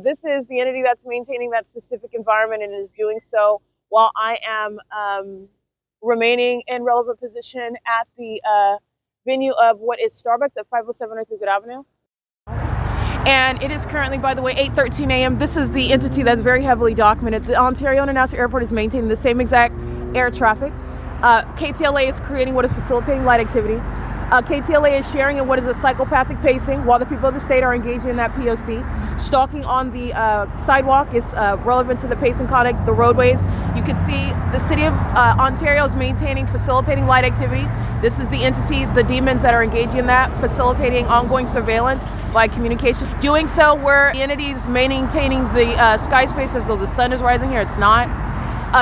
This is the entity that's maintaining that specific environment and is doing so while I am remaining in relevant position at the venue of what is Starbucks at 507 North Euclid Avenue. And it is currently, by the way, 8:13 a.m. This is the entity that's very heavily documented. The Ontario International Airport is maintaining the same exact air traffic. KTLA is creating what is facilitating light activity. KTLA is sharing in what is a psychopathic pacing while the people of the state are engaging in that P.O.C. Stalking on the sidewalk is relevant to the pacing conduct, the roadways. You can see the city of Ontario is maintaining, facilitating light activity. This is the entity, the demons that are engaging in that, facilitating ongoing surveillance by communication. Doing so where the entity is maintaining the sky space as though the sun is rising here. It's not.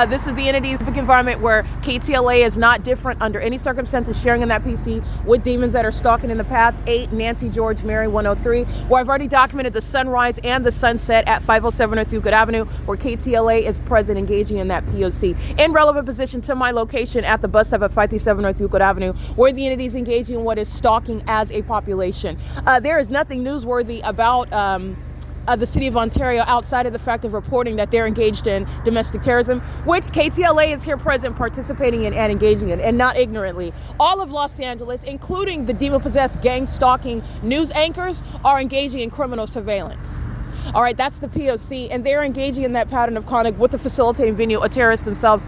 This is the entity's environment where KTLA is not different under any circumstances, sharing in that PC with demons that are stalking in the path. 8 Nancy George Mary 103, where I've already documented the sunrise and the sunset at 507 North Euclid Avenue, where KTLA is present engaging in that POC. In relevant position to my location at the bus stop at 537 North Euclid Avenue, where the entity is engaging in what is stalking as a population. There is nothing newsworthy about the city of Ontario outside of the fact of reporting that they're engaged in domestic terrorism, which KTLA is here present participating in and engaging in, and not ignorantly. All of Los Angeles, including the demon-possessed gang stalking news anchors, are engaging in criminal surveillance. All right, that's the POC, and they're engaging in that pattern of conduct with the facilitating venue, a terrorist themselves,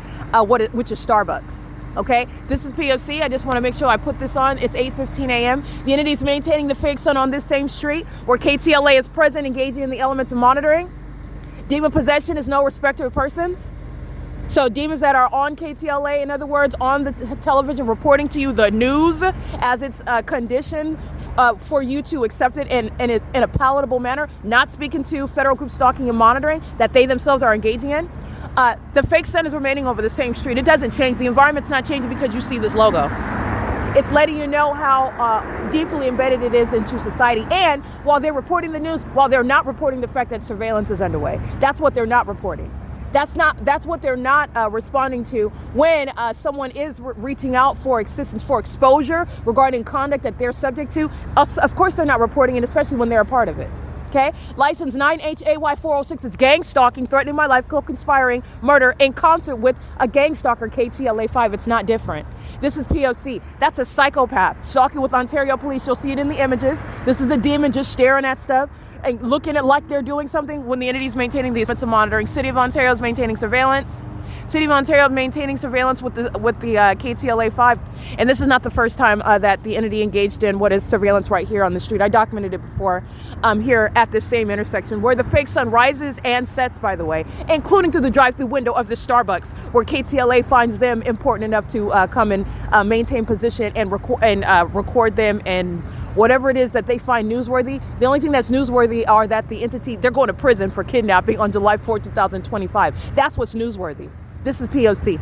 which is Starbucks. Okay, this is POC. I just want to make sure I put this on. It's 8:15 a.m. The entity is maintaining the fake sun on this same street where KTLA is present, engaging in the elements of monitoring. Demon possession is no respecter of persons. So demons that are on KTLA, in other words, on the television, reporting to you the news as it's conditioned for you to accept it in a palatable manner, not speaking to federal group stalking and monitoring that they themselves are engaging in. The fake sun is remaining over the same street. It doesn't change. The environment's not changing because you see this logo. It's letting you know how deeply embedded it is into society. And while they're reporting the news, while they're not reporting the fact that surveillance is underway, that's what they're not reporting. That's what they're not responding to when someone is reaching out for assistance, for exposure regarding conduct that they're subject to. Of course, they're not reporting it, especially when they're a part of it. Okay, license 9HAY406 is gang stalking, threatening my life, co-conspiring murder in concert with a gang stalker, KTLA 5. It's not different. This is POC. That's a psychopath stalking with Ontario police. You'll see it in the images. This is a demon just staring at stuff and looking at like they're doing something when the entity is maintaining the offensive monitoring. City of Ontario is maintaining surveillance. City of Ontario maintaining surveillance with the KTLA 5. And this is not the first time that the entity engaged in what is surveillance right here on the street. I documented it before here at this same intersection where the fake sun rises and sets, by the way, including through the drive-through window of the Starbucks, where KTLA finds them important enough to come and maintain position and record them and whatever it is that they find newsworthy. The only thing that's newsworthy are that the entity, they're going to prison for kidnapping on July 4, 2025. That's what's newsworthy. This is POC.